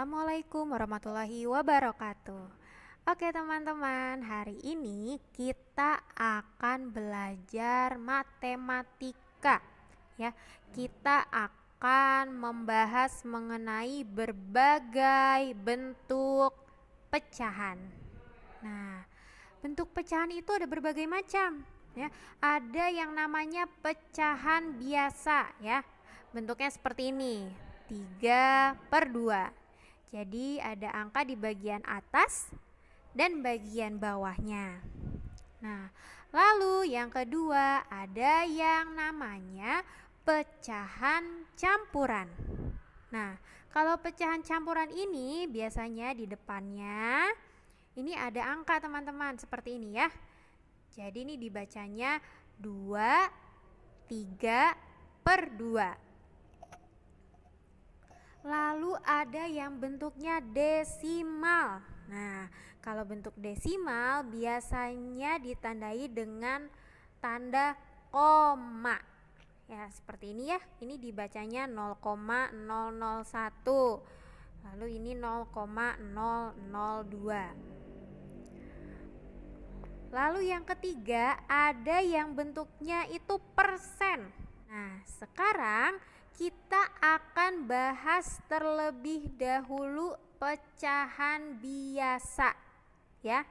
Assalamualaikum warahmatullahi wabarakatuh. Oke teman-teman, hari ini kita akan belajar matematika ya. Kita akan membahas mengenai berbagai bentuk pecahan. Nah, bentuk pecahan itu ada berbagai macam ya. Ada yang namanya pecahan biasa ya. Bentuknya seperti ini, 3/2. Jadi ada angka di bagian atas dan bagian bawahnya. Nah, lalu yang kedua ada yang namanya pecahan campuran. Nah, kalau pecahan campuran ini biasanya di depannya ini ada angka teman-teman, seperti ini ya. Jadi ini dibacanya 2, 3/2. Lalu ada yang bentuknya desimal. Nah, kalau bentuk desimal biasanya ditandai dengan tanda koma. Ya, seperti ini ya. Ini dibacanya 0,001. Lalu ini 0,002. Lalu yang ketiga ada yang bentuknya itu persen. Nah, sekarang kita akan bahas terlebih dahulu pecahan biasa ya.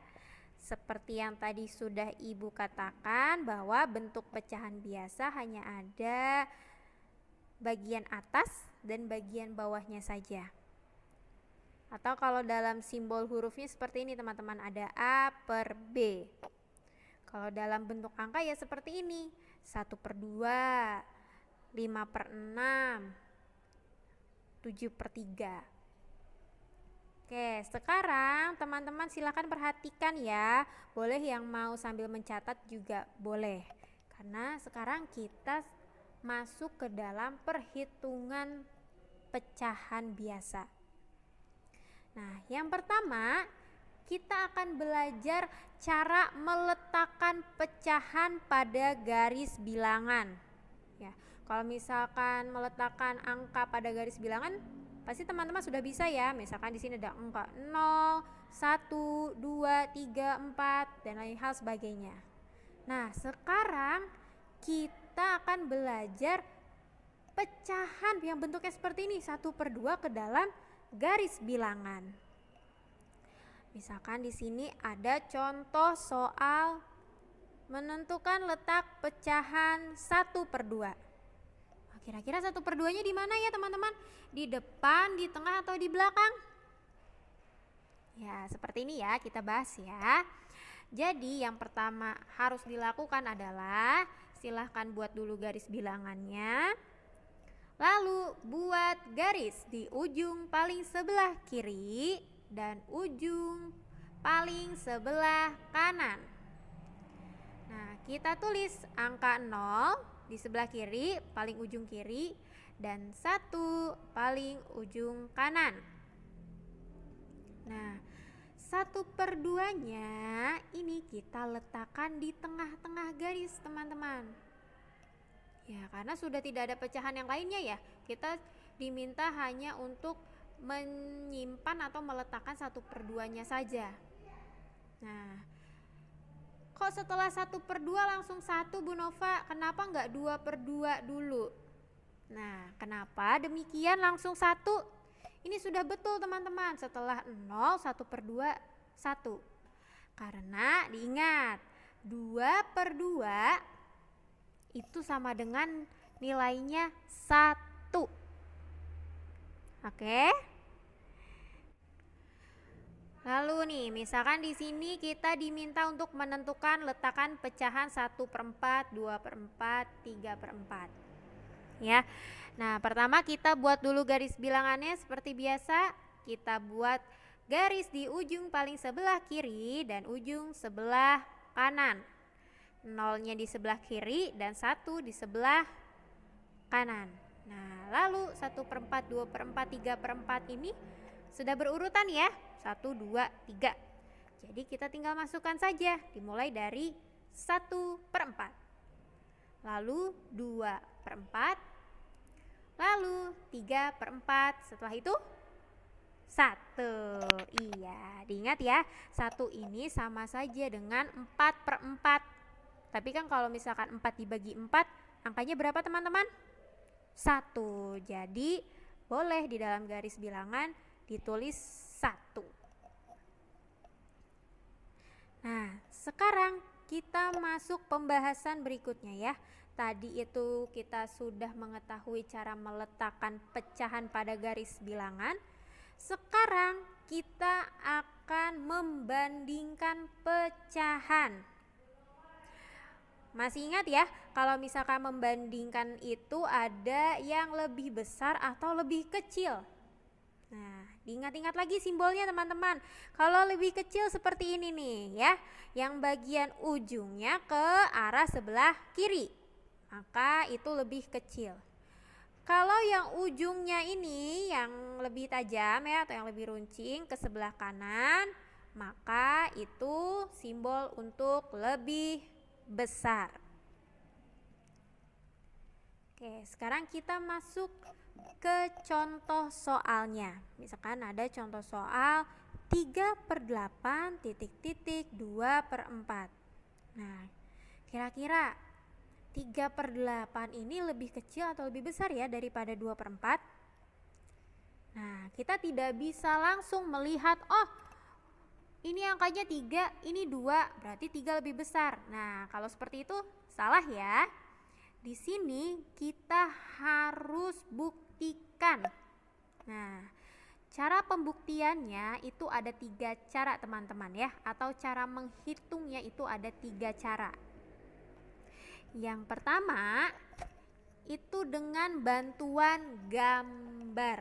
Seperti yang tadi sudah Ibu katakan bahwa bentuk pecahan biasa hanya ada bagian atas dan bagian bawahnya saja. Atau kalau dalam simbol hurufnya seperti ini teman-teman, ada A/B. Kalau dalam bentuk angka ya seperti ini, 1/2, 5/6, 7/3. Oke, sekarang teman-teman silakan perhatikan ya. Boleh yang mau sambil mencatat juga boleh. Karena sekarang kita masuk ke dalam perhitungan pecahan biasa. Nah, yang pertama kita akan belajar cara meletakkan pecahan pada garis bilangan. Ya, kalau misalkan meletakkan angka pada garis bilangan, pasti teman-teman sudah bisa ya. Misalkan di sini ada angka 0, 1, 2, 3, 4 dan lain hal sebagainya. Nah, sekarang kita akan belajar pecahan yang bentuknya seperti ini, 1/2 ke dalam garis bilangan. Misalkan di sini ada contoh soal menentukan letak pecahan 1/2. Nah, kira-kira 1/2-nya di mana ya teman-teman? Di depan, di tengah, atau di belakang? Ya, seperti ini ya, kita bahas ya. Jadi yang pertama harus dilakukan adalah silahkan buat dulu garis bilangannya. Lalu buat garis di ujung paling sebelah kiri dan ujung paling sebelah kanan. Nah, kita tulis angka 0 di sebelah kiri, paling ujung kiri, dan 1 paling ujung kanan. Nah, 1/2-nya ini kita letakkan di tengah-tengah garis teman-teman. Ya, karena sudah tidak ada pecahan yang lainnya ya. Kita diminta hanya untuk menyimpan atau meletakkan 1/2-nya saja. Nah, kok setelah 1/2 langsung 1 Bu Nova? Kenapa enggak 2/2 dulu? Nah, kenapa demikian langsung 1? Ini sudah betul teman-teman, setelah 0, 1/2, 1. Karena diingat, 2/2 itu sama dengan nilainya 1. Oke? Lalu nih, misalkan di sini kita diminta untuk menentukan letakan pecahan 1/4, 2/4, 3/4. Ya. Nah, pertama kita buat dulu garis bilangannya seperti biasa. Kita buat garis di ujung paling sebelah kiri dan ujung sebelah kanan. 0-nya di sebelah kiri dan 1 di sebelah kanan. Nah, lalu 1/4, 2/4, 3/4 ini sudah berurutan ya, 1, 2, 3. Jadi kita tinggal masukkan saja, dimulai dari 1/4, lalu 2/4, lalu 3/4, setelah itu 1. Iya, diingat ya, 1 ini sama saja dengan 4/4. Tapi kan kalau misalkan 4 dibagi 4, angkanya berapa teman-teman? 1. Jadi boleh di dalam garis bilangan ditulis 1. Nah, sekarang kita masuk pembahasan berikutnya ya. Tadi itu kita sudah mengetahui cara meletakkan pecahan pada garis bilangan. Sekarang kita akan membandingkan pecahan. Masih ingat ya, kalau misalkan membandingkan itu ada yang lebih besar atau lebih kecil. Nah, diingat-ingat lagi simbolnya teman-teman. Kalau lebih kecil seperti ini nih ya, yang bagian ujungnya ke arah sebelah kiri, maka itu lebih kecil. Kalau yang ujungnya ini yang lebih tajam ya, atau yang lebih runcing ke sebelah kanan, maka itu simbol untuk lebih besar. Oke, sekarang kita masuk ke contoh soalnya. Misalkan ada contoh soal 3/8 titik-titik 2/4. Nah, kira-kira 3/8 ini lebih kecil atau lebih besar ya daripada 2/4? Nah, kita tidak bisa langsung melihat, oh ini angkanya 3, ini 2, berarti 3 lebih besar. Nah, kalau seperti itu salah ya. Di sini kita harus buktikan. Nah, cara pembuktiannya itu ada 3 cara teman-teman ya, atau cara menghitungnya itu ada 3 cara. Yang pertama itu dengan bantuan gambar.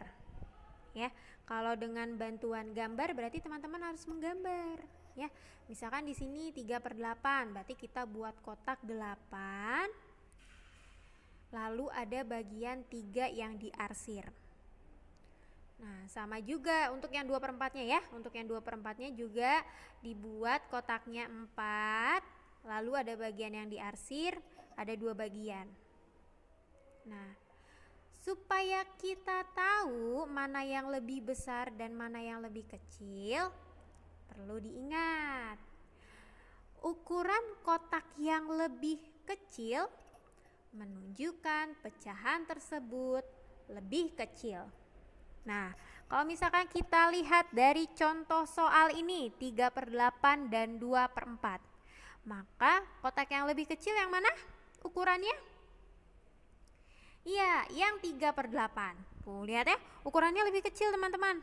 Ya, kalau dengan bantuan gambar berarti teman-teman harus menggambar. Ya, misalkan di sini 3/8, berarti kita buat kotak 8. Lalu ada bagian 3 yang diarsir. Nah, sama juga untuk yang 2/4-nya ya. Untuk yang 2/4-nya juga dibuat kotaknya 4. Lalu ada bagian yang diarsir, ada 2 bagian. Nah, supaya kita tahu mana yang lebih besar dan mana yang lebih kecil, perlu diingat. Ukuran kotak yang lebih kecil menunjukkan pecahan tersebut lebih kecil. Nah, kalau misalkan kita lihat dari contoh soal ini 3/8 dan 2/4, maka kotak yang lebih kecil yang mana ukurannya? Iya, yang 3/8. Tuh, lihat ya, ukurannya lebih kecil teman-teman.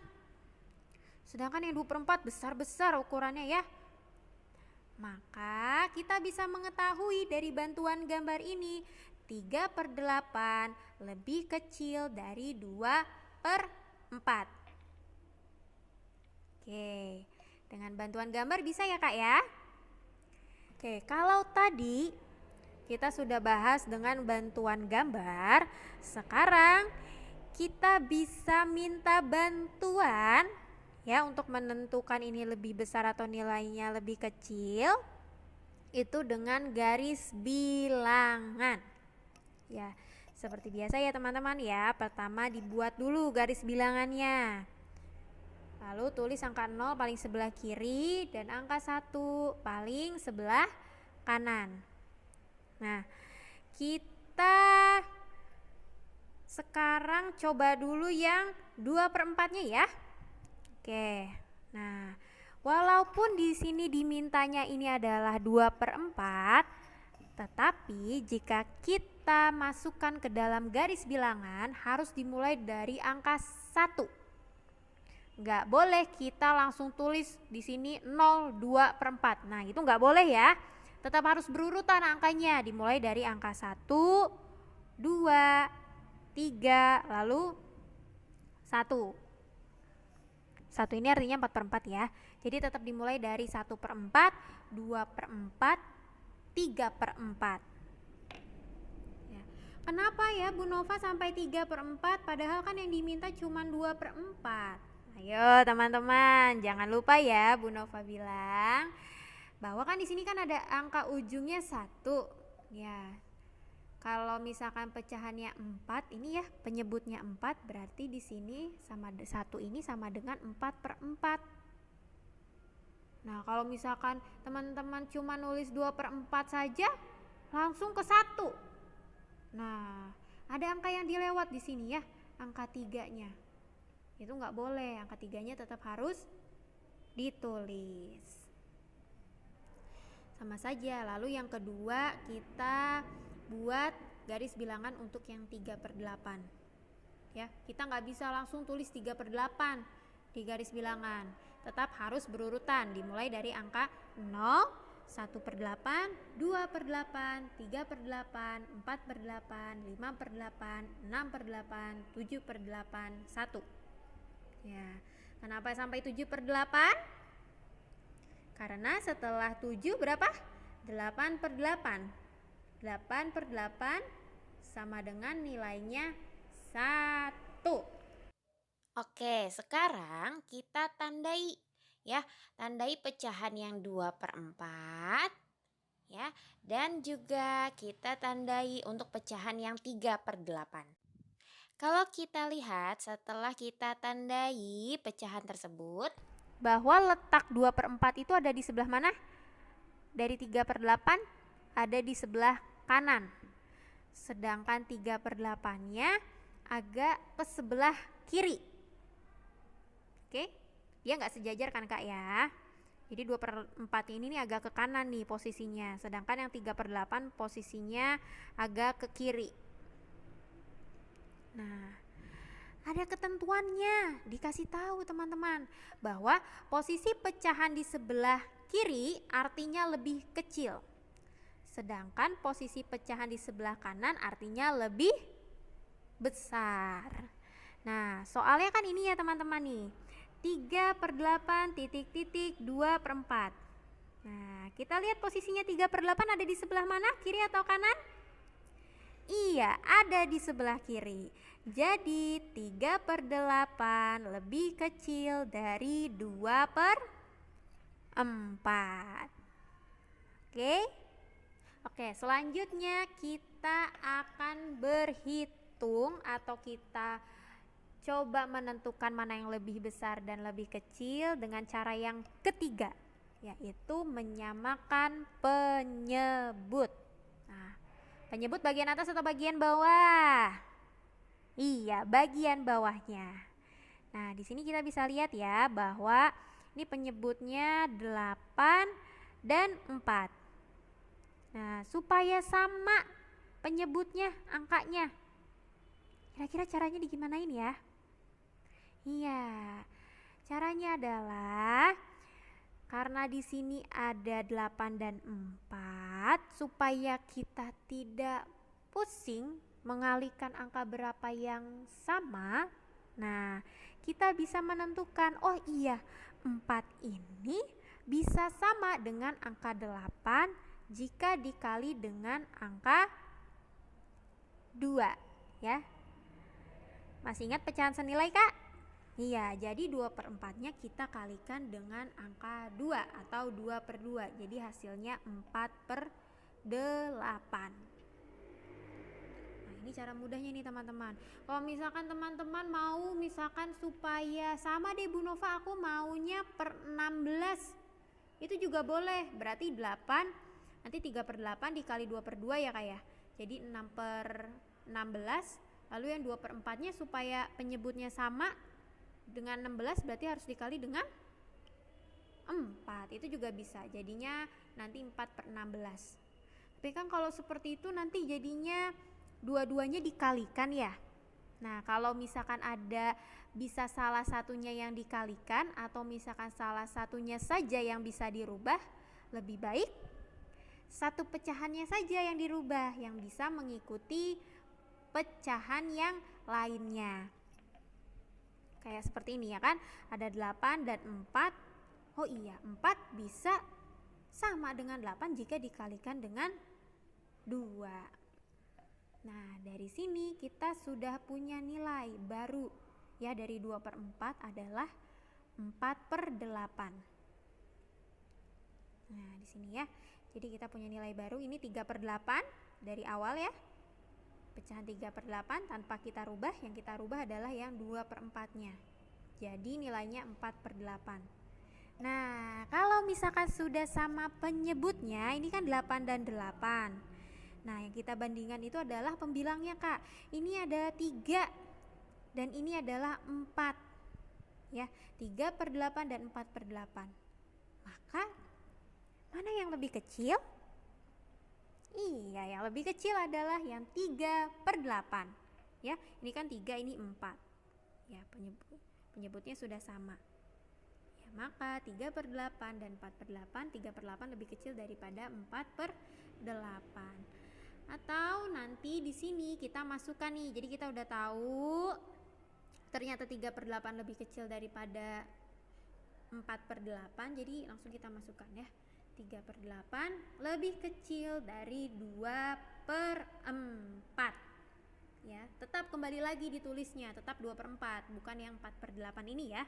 Sedangkan yang 2/4 besar-besar ukurannya ya. Maka kita bisa mengetahui dari bantuan gambar ini 3/8 lebih kecil dari 2/4. Oke, dengan bantuan gambar bisa ya kak ya. Oke, kalau tadi kita sudah bahas dengan bantuan gambar, sekarang kita bisa minta bantuan ya untuk menentukan ini lebih besar atau nilainya lebih kecil, itu dengan garis bilangan. Ya, seperti biasa ya teman-teman ya. Pertama dibuat dulu garis bilangannya. Lalu tulis angka 0 paling sebelah kiri dan angka 1 paling sebelah kanan. Nah, kita sekarang coba dulu yang 2/4-nya ya. Oke. Nah, walaupun di sini dimintanya ini adalah 2/4, tetapi jika kita masukkan ke dalam garis bilangan harus dimulai dari angka 1. Nggak boleh kita langsung tulis di sini 0, 2/4. Nah, itu nggak boleh ya. Tetap harus berurutan angkanya, dimulai dari angka 1, 2, 3, lalu 1. 1 ini artinya 4/4 ya. Jadi tetap dimulai dari 1/4, 2/4, 3/4. Ya. Kenapa ya Bu Nova sampai 3/4 padahal kan yang diminta cuma 2/4? Ayo teman-teman, jangan lupa ya Bu Nova bilang bahwa kan di sini kan ada angka ujungnya 1. Ya. Kalau misalkan pecahannya 4, ini ya penyebutnya 4, berarti di sini sama 1 ini sama dengan 4/4. Nah, kalau misalkan teman-teman cuma nulis 2/4 saja, langsung ke 1. Nah, ada angka yang dilewat di sini ya, angka 3-nya. Itu nggak boleh, angka 3-nya tetap harus ditulis. Sama saja. Lalu yang kedua, kita buat garis bilangan untuk yang 3/8 ya. Kita nggak bisa langsung tulis 3/8 di garis bilangan, tetap harus berurutan, dimulai dari angka 0, 1/8, 2/8, 3/8, 4/8, 5/8, 6/8, 7/8, 1 ya. Kenapa sampai 7/8? Karena setelah 7 berapa? 8/8. 8/8 sama dengan nilainya 1. Oke, sekarang kita tandai ya. Tandai pecahan yang 2/4 ya. Dan juga kita tandai untuk pecahan yang 3/8. Kalau kita lihat setelah kita tandai pecahan tersebut, bahwa letak 2/4 itu ada di sebelah mana? Dari 3/8 ada di sebelah kanan, sedangkan 3/8-nya agak ke sebelah kiri. Oke, dia nggak sejajar kan Kak ya. Jadi 2/4 ini nih agak ke kanan nih posisinya, sedangkan yang 3/8 posisinya agak ke kiri. Nah, ada ketentuannya, dikasih tahu teman-teman bahwa posisi pecahan di sebelah kiri artinya lebih kecil, sedangkan posisi pecahan di sebelah kanan artinya lebih besar. Nah, soalnya kan ini ya teman-teman nih, 3/8 titik-titik 2/4. Nah, kita lihat posisinya 3/8 ada di sebelah mana, kiri atau kanan? Iya, ada di sebelah kiri. Jadi 3/8 lebih kecil dari 2/4. Oke? Oke, selanjutnya kita akan berhitung atau kita coba menentukan mana yang lebih besar dan lebih kecil dengan cara yang ketiga, yaitu menyamakan penyebut. Nah, penyebut bagian atas atau bagian bawah? Iya, bagian bawahnya. Nah, di sini kita bisa lihat ya bahwa ini penyebutnya 8 dan 4. Nah, supaya sama penyebutnya, angkanya, kira-kira caranya digimanain ya? Iya, caranya adalah karena di sini ada 8 dan 4, supaya kita tidak pusing mengalihkan angka berapa yang sama. Nah, kita bisa menentukan, oh iya, 4 ini bisa sama dengan angka 8 jika dikali dengan angka 2 ya. Masih ingat pecahan senilai Kak? Iya, jadi 2/4-nya kita kalikan dengan angka 2 atau 2/2. Jadi hasilnya 4/8. Nah, ini cara mudahnya nih teman-teman. Kalau misalkan teman-teman mau misalkan supaya sama deh Bu Nova, aku maunya per 16. Itu juga boleh. Berarti 8 nanti 3/8 dikali 2/2 ya Kak ya. Jadi 6/16. Lalu yang 2/4-nya supaya penyebutnya sama dengan 16 berarti harus dikali dengan 4. Itu juga bisa. Jadinya nanti 4/16. Tapi kan kalau seperti itu nanti jadinya dua-duanya dikalikan ya. Nah, kalau misalkan ada bisa salah satunya yang dikalikan atau misalkan salah satunya saja yang bisa dirubah, lebih baik satu pecahannya saja yang dirubah, yang bisa mengikuti pecahan yang lainnya. Kayak seperti ini ya kan, ada 8 dan 4. Oh iya, 4 bisa sama dengan 8 jika dikalikan dengan 2. Nah, dari sini kita sudah punya nilai baru ya, dari 2/4 adalah 4/8. Nah, di sini ya. Jadi kita punya nilai baru, ini 3/8 dari awal ya. pecahan 3/8 tanpa kita rubah, yang kita rubah adalah yang 2/4-nya. Jadi nilainya 4/8. Nah, kalau misalkan sudah sama penyebutnya, ini kan 8 dan 8. Nah, yang kita bandingkan itu adalah pembilangnya, Kak. Ini ada 3 dan ini adalah 4. Ya, 3/8 dan 4/8. Maka mana yang lebih kecil? Iya, yang lebih kecil adalah yang 3/8. Ya, ini kan 3, ini 4. Ya, penyebutnya sudah sama. Ya, maka 3/8 dan 4/8, 3/8 lebih kecil daripada 4/8. Atau nanti di sini kita masukkan nih. Jadi kita udah tahu ternyata 3/8 lebih kecil daripada 4/8. Jadi langsung kita masukkan ya. 3/8 lebih kecil dari 2/4. Ya, tetap kembali lagi ditulisnya, tetap 2/4, bukan yang 4/8 ini ya.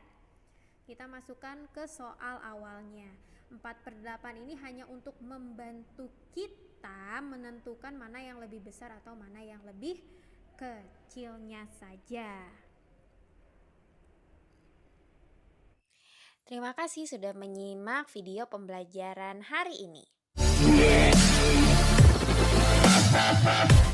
Kita masukkan ke soal awalnya. 4/8 ini hanya untuk membantu kita menentukan mana yang lebih besar atau mana yang lebih kecilnya saja. Terima kasih sudah menyimak video pembelajaran hari ini.